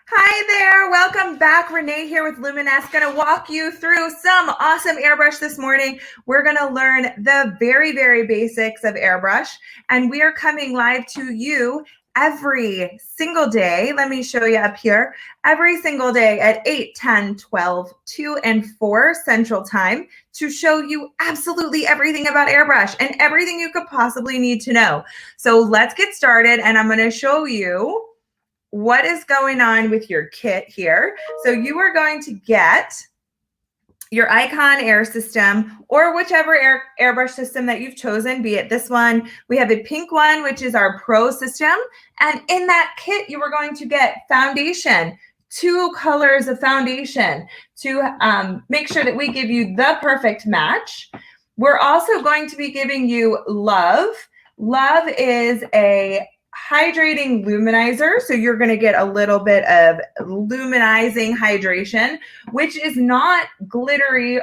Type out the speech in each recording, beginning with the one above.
Hi there, welcome back. Renee here with Luminous. Gonna walk you through some awesome airbrush this morning. We're gonna learn the very, very basics of airbrush, and we are coming live to you every single day. Let me show you up here. Every single day at 8, 10, 12, 2, and 4 Central Time to show you absolutely everything about airbrush and everything you could possibly need to know. So let's get started, and I'm gonna show you what is going on with your kit here. So you are going to get your Icon Air system or whichever airbrush system that you've chosen, be it this one. We have a pink one, which is our Pro system. And in that kit, you are going to get foundation, 2 colors of foundation to make sure that we give you the perfect match. We're also going to be giving you Love. Love is a hydrating luminizer, so you're going to get a little bit of luminizing hydration, which is not glittery.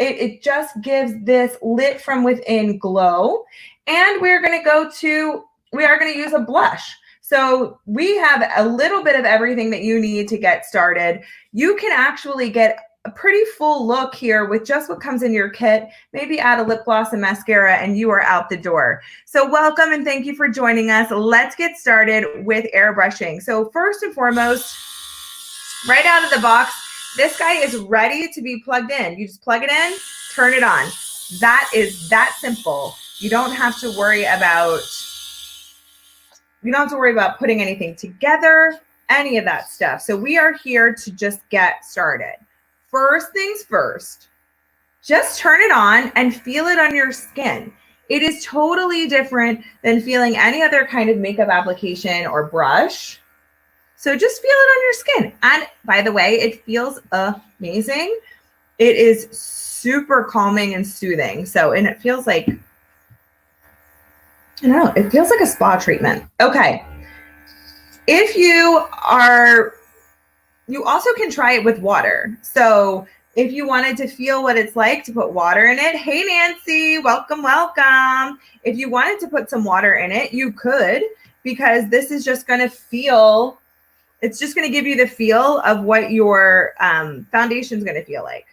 It just gives this lit from within glow. And we are going to use a blush. So we have a little bit of everything that you need to get started. You can actually get a pretty full look here with just what comes in your kit. Maybe add a lip gloss and mascara and you are out the door. So welcome and thank you for joining us. Let's get started with airbrushing. So first and foremost, right out of the box, this guy is ready to be plugged in. You just plug it in, turn it on. That is that simple. You don't have to worry about putting anything together, any of that stuff. So we are here to just get started. First things first, just turn it on and feel it on your skin. It is totally different than feeling any other kind of makeup application or brush. So just feel it on your skin. And by the way, it feels amazing. It is super calming and soothing. And it feels like, I don't know, it feels like a spa treatment. Okay. You also can try it with water. So if you wanted to feel what it's like to put water in it, hey Nancy, welcome, welcome. If you wanted to put some water in it, you could, because this is just going to feel, it's just going to give you the feel of what your foundation is going to feel like.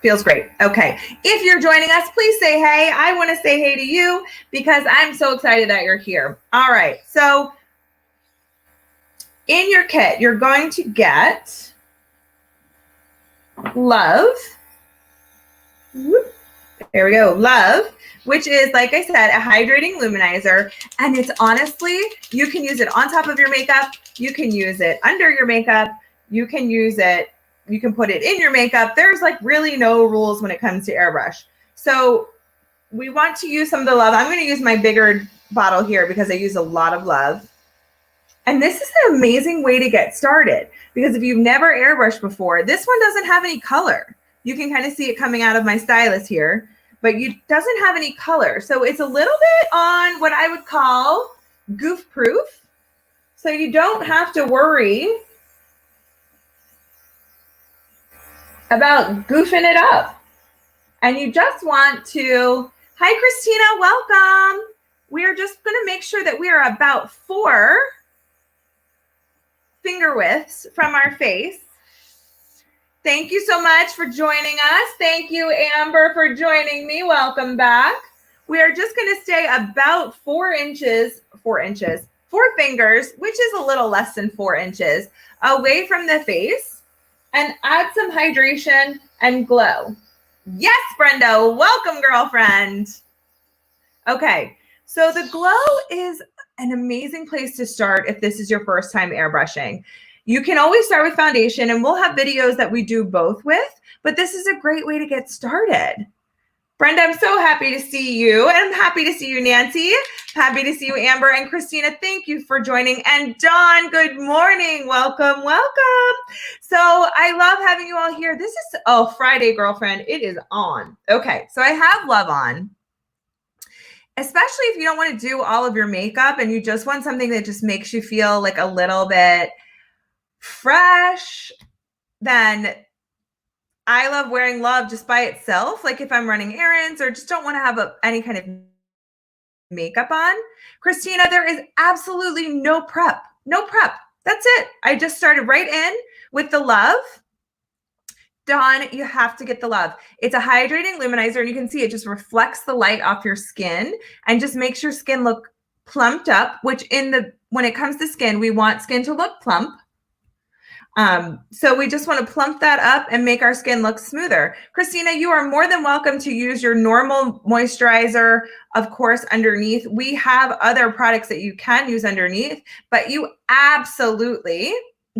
Feels great. Okay. If you're joining us, please say hey. I want to say hey to you because I'm so excited that you're here. All right. So in your kit, you're going to get Love. There we go. Love, which is, like I said, a hydrating luminizer. And it's honestly, you can use it on top of your makeup. You can use it under your makeup. You can use it, you can put it in your makeup. There's like really no rules when it comes to airbrush. So we want to use some of the Love. I'm going to use my bigger bottle here because I use a lot of Love. And this is an amazing way to get started because if you've never airbrushed before, this one doesn't have any color. You can kind of see it coming out of my stylus here, but it doesn't have any color. So it's a little bit on what I would call goof proof. So you don't have to worry about goofing it up. And you just want to, hi Christina, welcome. We are just going to make sure that we are about 4 finger widths from our face. Thank you so much for joining us. Thank you, Amber, for joining me. Welcome back. We are just going to stay about 4 fingers, which is a little less than 4 inches, away from the face and add some hydration and glow. Yes, Brenda, welcome, girlfriend. Okay, so the glow is an amazing place to start if this is your first time airbrushing. You can always start with foundation, and we'll have videos that we do both with, but this is a great way to get started. Brenda, I'm so happy to see you, and I'm happy to see you, Nancy. Happy to see you, Amber, and Christina, thank you for joining. And Dawn, good morning. Welcome, welcome. So I love having you all here. This is, Friday, girlfriend. It is on. Okay, so I have Love on. Especially if you don't want to do all of your makeup and you just want something that just makes you feel like a little bit fresh, then I love wearing Love just by itself. Like if I'm running errands or just don't want to have any kind of makeup on. Christina, there is absolutely no prep. No prep. That's it. I just started right in with the Love. Dawn, you have to get the Love. It's a hydrating luminizer, and you can see it just reflects the light off your skin and just makes your skin look plumped up, which when it comes to skin, we want skin to look plump. So we just want to plump that up and make our skin look smoother. Christina, you are more than welcome to use your normal moisturizer, of course, underneath. We have other products that you can use underneath, but you absolutely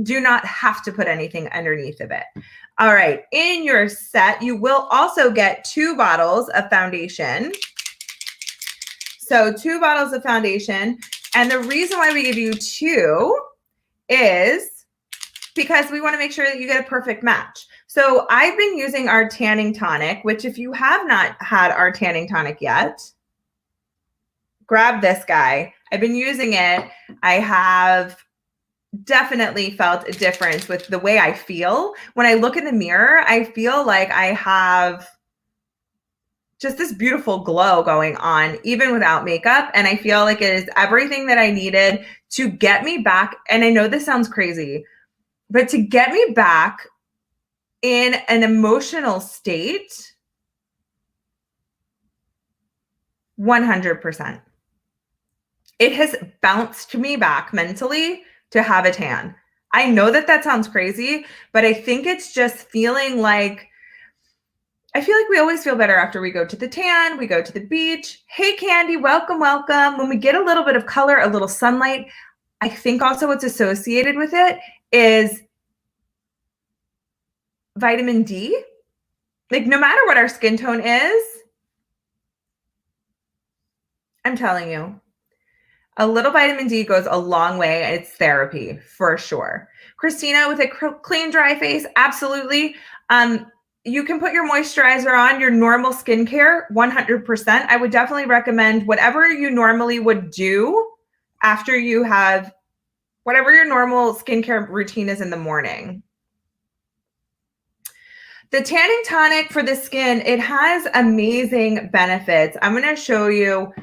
do not have to put anything underneath of it. All right, in your set, you will also get 2 bottles of foundation. So 2 bottles of foundation. And the reason why we give you 2 is because we want to make sure that you get a perfect match. So I've been using our tanning tonic, which if you have not had our tanning tonic yet, grab this guy. I've been using it. I have definitely felt a difference with the way I feel. When I look in the mirror, I feel like I have just this beautiful glow going on, even without makeup. And I feel like it is everything that I needed to get me back. And I know this sounds crazy, but to get me back in an emotional state, 100%. It has bounced me back mentally to have a tan. I know that that sounds crazy, but I think it's just feeling like, I feel like we always feel better after we go to the tan, we go to the beach. Hey, Candy, welcome, welcome. When we get a little bit of color, a little sunlight, I think also what's associated with it is vitamin D. Like no matter what our skin tone is, I'm telling you, a little vitamin D goes a long way. It's therapy for sure. Christina, with a clean, dry face, absolutely. You can put your moisturizer on, your normal skincare, 100%. I would definitely recommend whatever you normally would do after you have whatever your normal skincare routine is in the morning. The tanning tonic for the skin, it has amazing benefits. I'm going to show you.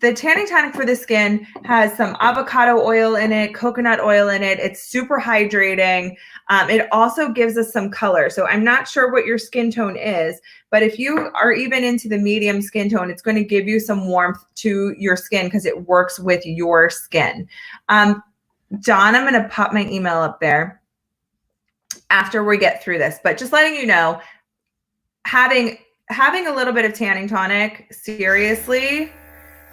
The tanning tonic for the skin has some avocado oil in it, coconut oil in it. It's super hydrating. It also gives us some color. So I'm not sure what your skin tone is, but if you are even into the medium skin tone, it's going to give you some warmth to your skin because it works with your skin. Dawn, I'm going to pop my email up there after we get through this, but just letting you know, having a little bit of tanning tonic, seriously,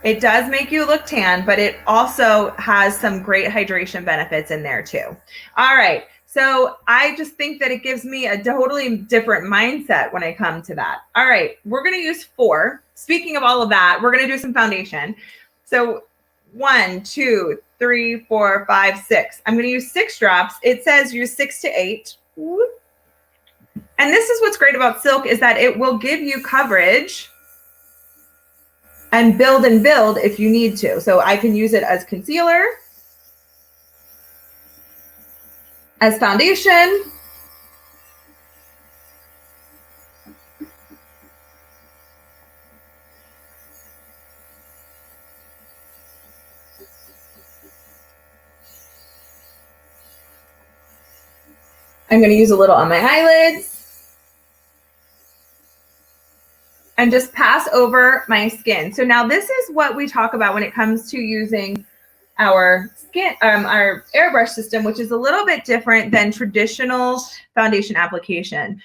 it does make you look tan, but it also has some great hydration benefits in there too. All right. So I just think that it gives me a totally different mindset when I come to that. All right. We're going to use 4. Speaking of all of that, we're going to do some foundation. So 1, 2, 3, 4, 5, 6. I'm going to use 6 drops. It says use 6 to 8. And this is what's great about Silk is that it will give you coverage and build if you need to. So I can use it as concealer, as foundation, I'm going to use a little on my eyelids. And just pass over my skin. So now this is what we talk about when it comes to using our skin, our airbrush system, which is a little bit different than traditional foundation application.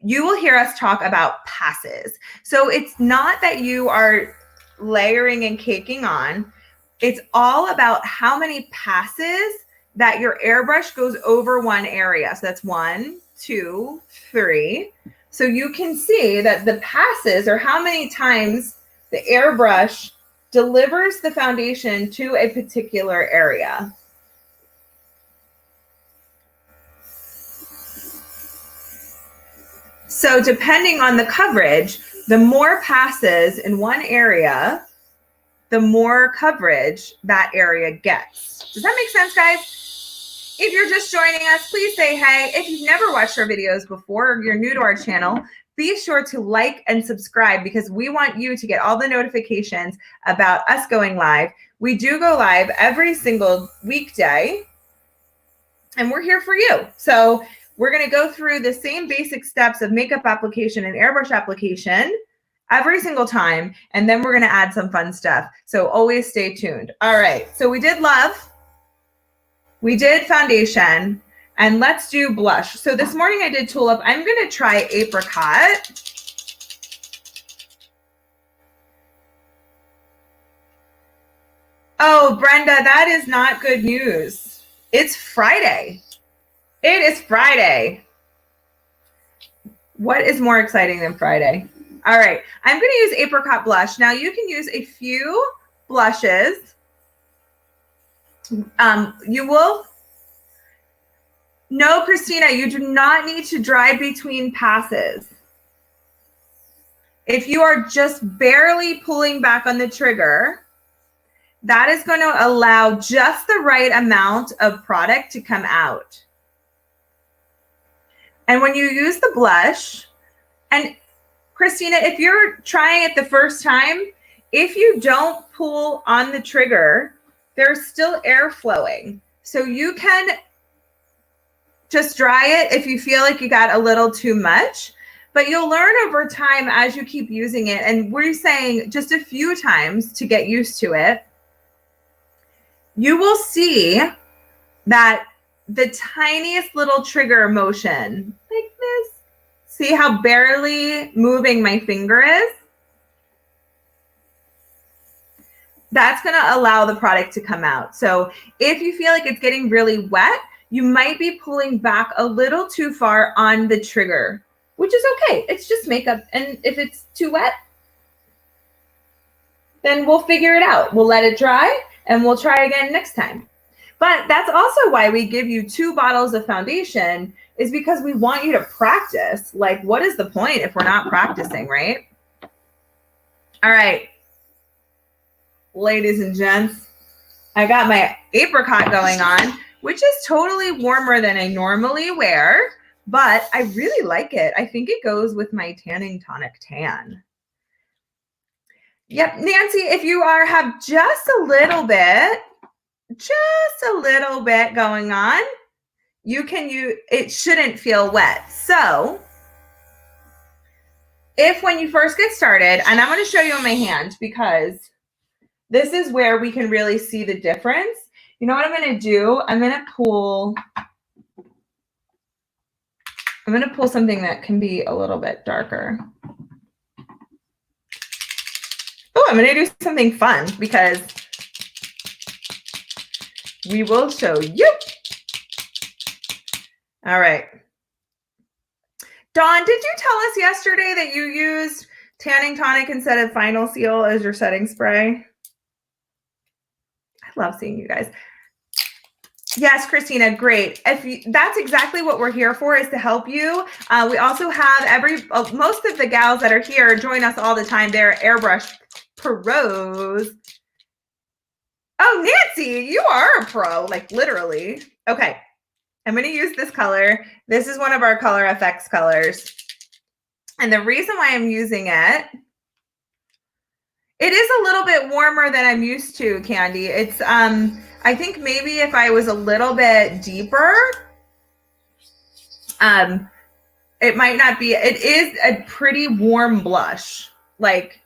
You will hear us talk about passes. So it's not that you are layering and caking on. It's all about how many passes that your airbrush goes over one area. So that's 1, 2, 3. So you can see that the passes are how many times the airbrush delivers the foundation to a particular area. So depending on the coverage, the more passes in one area, the more coverage that area gets. Does that make sense, guys? If you're just joining us, please say hey. If you've never watched our videos before or you're new to our channel, be sure to like and subscribe because we want you to get all the notifications about us going live. We do go live every single weekday, and we're here for you. So we're going to go through the same basic steps of makeup application and airbrush application every single time, and then we're going to add some fun stuff. So always stay tuned. All right, so we did love, we did foundation, and let's do blush. So this morning I did Tulip. I'm going to try Apricot. Oh, Brenda, that is not good news. It's Friday. It is Friday. What is more exciting than Friday? All right, I'm going to use Apricot blush. Now you can use a few blushes. You will. No, Christina, you do not need to dry between passes. If you are just barely pulling back on the trigger, that is going to allow just the right amount of product to come out. And when you use the blush, and Christina, if you're trying it the first time, if you don't pull on the trigger, there's still air flowing. So you can just dry it if you feel like you got a little too much, but you'll learn over time as you keep using it. And we're saying just a few times to get used to it. You will see that the tiniest little trigger motion, like this, see how barely moving my finger is? That's going to allow the product to come out. So if you feel like it's getting really wet, you might be pulling back a little too far on the trigger, which is okay. It's just makeup. And if it's too wet, then we'll figure it out. We'll let it dry and we'll try again next time. But that's also why we give you 2 bottles of foundation, is because we want you to practice. Like, what is the point if we're not practicing, right? All right, ladies and gents, I got my apricot going on, which is totally warmer than I normally wear, but I really like it. I think it goes with my tanning tonic tan. Yep, Nancy, if you have just a little bit going on, you can use, it shouldn't feel wet. So if when you first get started, and I'm going to show you on my hand because this is where we can really see the difference. You know what I'm going to do? I'm going to pull something that can be a little bit darker. Oh, I'm going to do something fun because we will show you. All right. Dawn, did you tell us yesterday that you used tanning tonic instead of Final Seal as your setting spray? I love seeing you guys. Yes, Christina, great. That's exactly what we're here for, is to help you. We also have most of the gals that are here join us all the time. They're Airbrush pros. Oh, Nancy, you are a pro, like literally. Okay, I'm going to use this color. This is one of our Color FX colors. And the reason why I'm using it, it is a little bit warmer than I'm used to, Candy. It's, I think maybe if I was a little bit deeper, it might not be. It is a pretty warm blush. Like,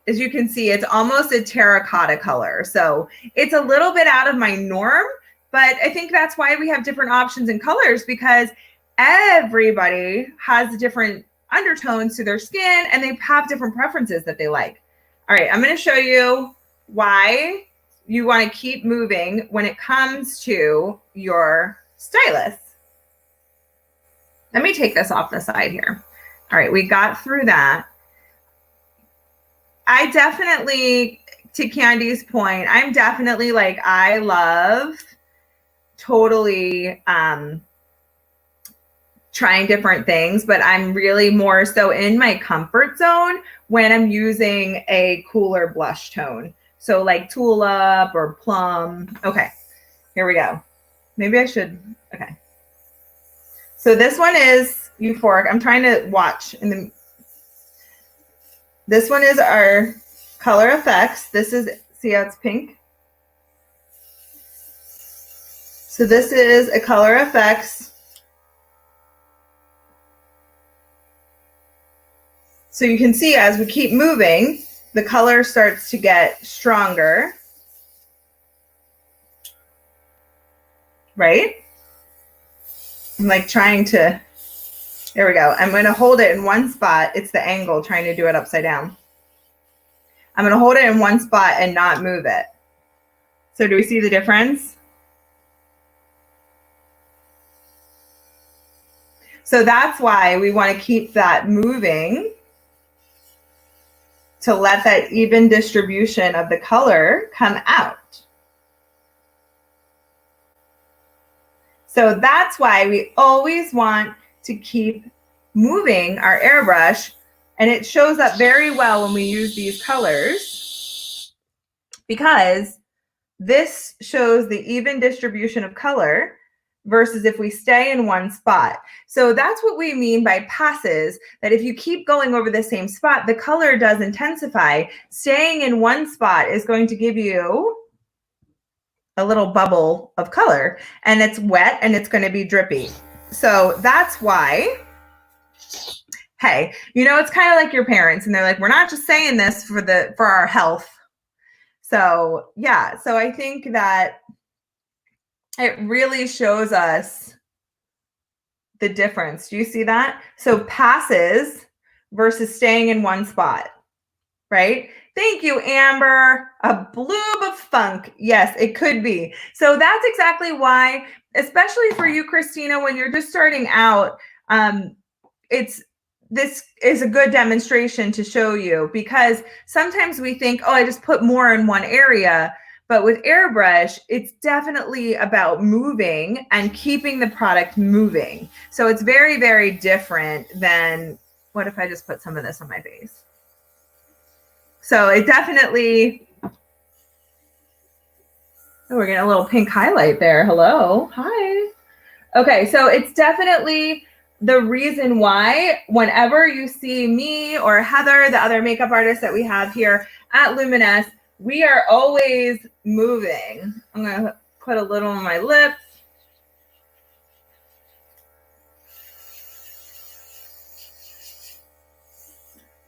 as you can see, it's almost a terracotta color. So it's a little bit out of my norm, but I think that's why we have different options in colors, because everybody has different undertones to their skin and they have different preferences that they like. All right, I'm going to show you why you want to keep moving when it comes to your stylus. Let me take this off the side here. All right, we got through that. I definitely, to Candy's point, I'm definitely like, I love totally trying different things, but I'm really more so in my comfort zone when I'm using a cooler blush tone. So like Tulip or Plum. Okay, here we go. Maybe I should, okay. So this one is Euphoric. I'm trying to watch. This one is our Color FX. This is See how it's pink? So this is a Color FX. So you can see as we keep moving, the color starts to get stronger, right? I'm like trying to, there we go. I'm going to hold it in one spot. It's the angle trying to do it upside down. I'm going to hold it in one spot and not move it. So do we see the difference? So that's why we want to keep that moving to let that even distribution of the color come out. So that's why we always want to keep moving our airbrush, and it shows up very well when we use these colors because this shows the even distribution of color versus if we stay in one spot. So that's what we mean by passes, that if you keep going over the same spot, the color does intensify. Staying in one spot is going to give you a little bubble of color, and it's wet and it's going to be drippy. So that's why, hey, you know, it's kind of like your parents and they're like, we're not just saying this for our health. So yeah, so I think that it really shows us the difference. Do you see that? So passes versus staying in one spot, right? Thank you, Amber. A bloob of funk. Yes, it could be. So that's exactly why, especially for you, Christina, when you're just starting out, this is a good demonstration to show you, because sometimes we think, oh, I just put more in one area. But with airbrush, it's definitely about moving and keeping the product moving. So it's very, very different than, what if I just put some of this on my face? So it definitely, oh, we're getting a little pink highlight there. Hello, hi. Okay, so it's definitely the reason why whenever you see me or Heather, the other makeup artist that we have here at Luminous, we are always moving. I'm gonna put a little on my lips.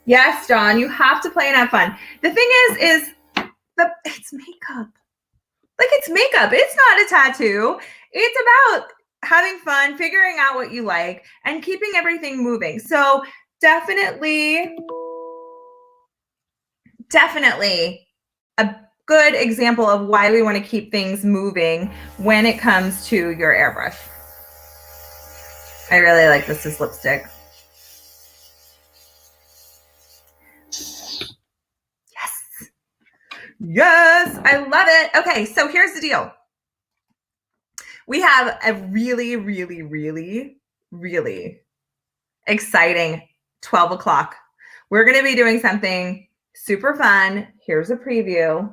Yes, John, you have to play and have fun. The thing is it's makeup. Like, it's makeup. It's not a tattoo. It's about having fun, figuring out what you like, and keeping everything moving. So definitely a good example of why we want to keep things moving when it comes to your airbrush. I really like this as lipstick. Yes, I love it. Okay, so here's the deal. We have a really, really, really, really exciting 12 o'clock. We're going to be doing something super fun. Here's a preview.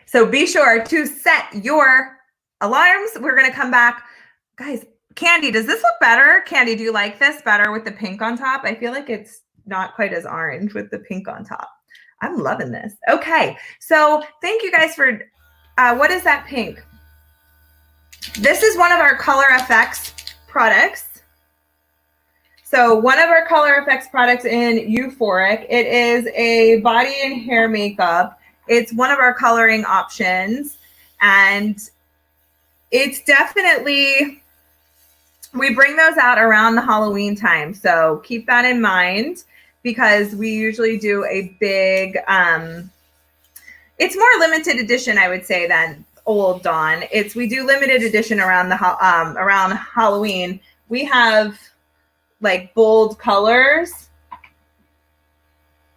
So be sure to set your alarms. We're going to come back. Guys, Candy, does this look better? Candy, do you like this better with the pink on top? I feel like it's not quite as orange with the pink on top. I'm loving this. Okay, so thank you guys for, what is that pink? This is one of our Color FX products. So one of our Color FX products in Euphoric. It is a body and hair makeup. It's one of our coloring options. And it's definitely, we bring those out around the Halloween time. So keep that in mind, because we usually do a big, it's more limited edition, I would say, than Old Dawn. We do limited edition around around Halloween. We have like bold colors.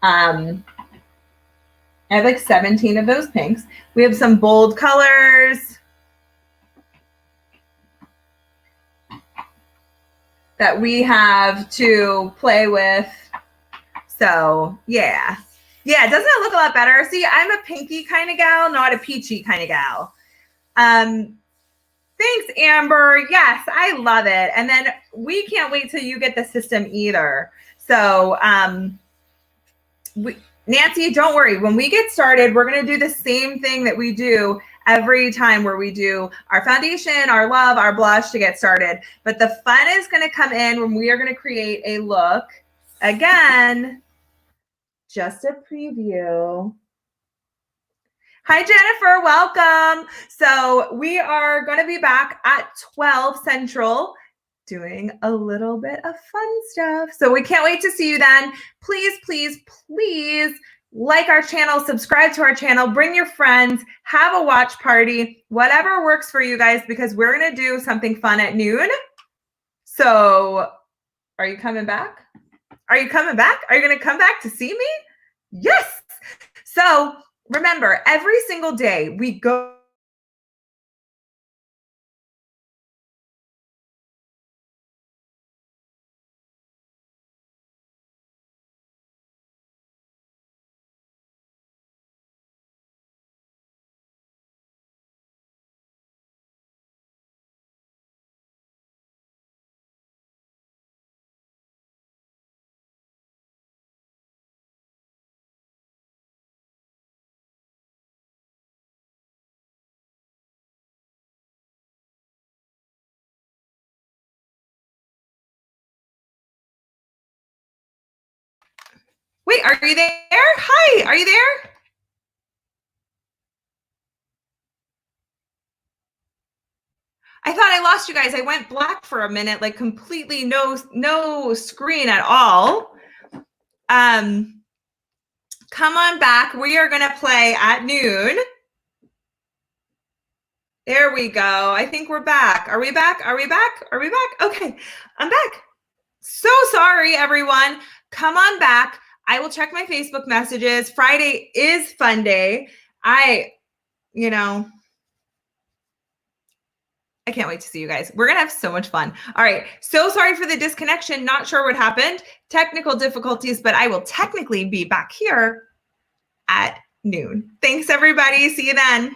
I have like 17 of those pinks. We have some bold colors that we have to play with. So yeah. Yeah, doesn't it look a lot better? See, I'm a pinky kind of gal, not a peachy kind of gal. Thanks, Amber. Yes, I love it. And then we can't wait till you get the system either. So Nancy, don't worry. When we get started, we're going to do the same thing that we do every time where we do our foundation, our love, our blush to get started. But the fun is going to come in when we are going to create a look. Again, just a preview. Hi, Jennifer. Welcome. So we are going to be back at 12 Central doing a little bit of fun stuff. So we can't wait to see you then. Please, please, please like our channel, subscribe to our channel, bring your friends, have a watch party, whatever works for you guys, because we're going to do something fun at noon. So are you coming back? Are you coming back? Are you going to come back to see me? Yes. So remember, every single day we go Wait, are you there? Hi, are you there? I thought I lost you guys. I went black for a minute, like completely no screen at all. Come on back. We are going to play at noon. There we go. I think we're back. Are we back? Are we back? Are we back? Okay, I'm back. So sorry, everyone. Come on back. I will check my Facebook messages. Friday is fun day. I can't wait to see you guys. We're going to have so much fun. All right. So sorry for the disconnection. Not sure what happened. Technical difficulties, but I will technically be back here at noon. Thanks, everybody. See you then.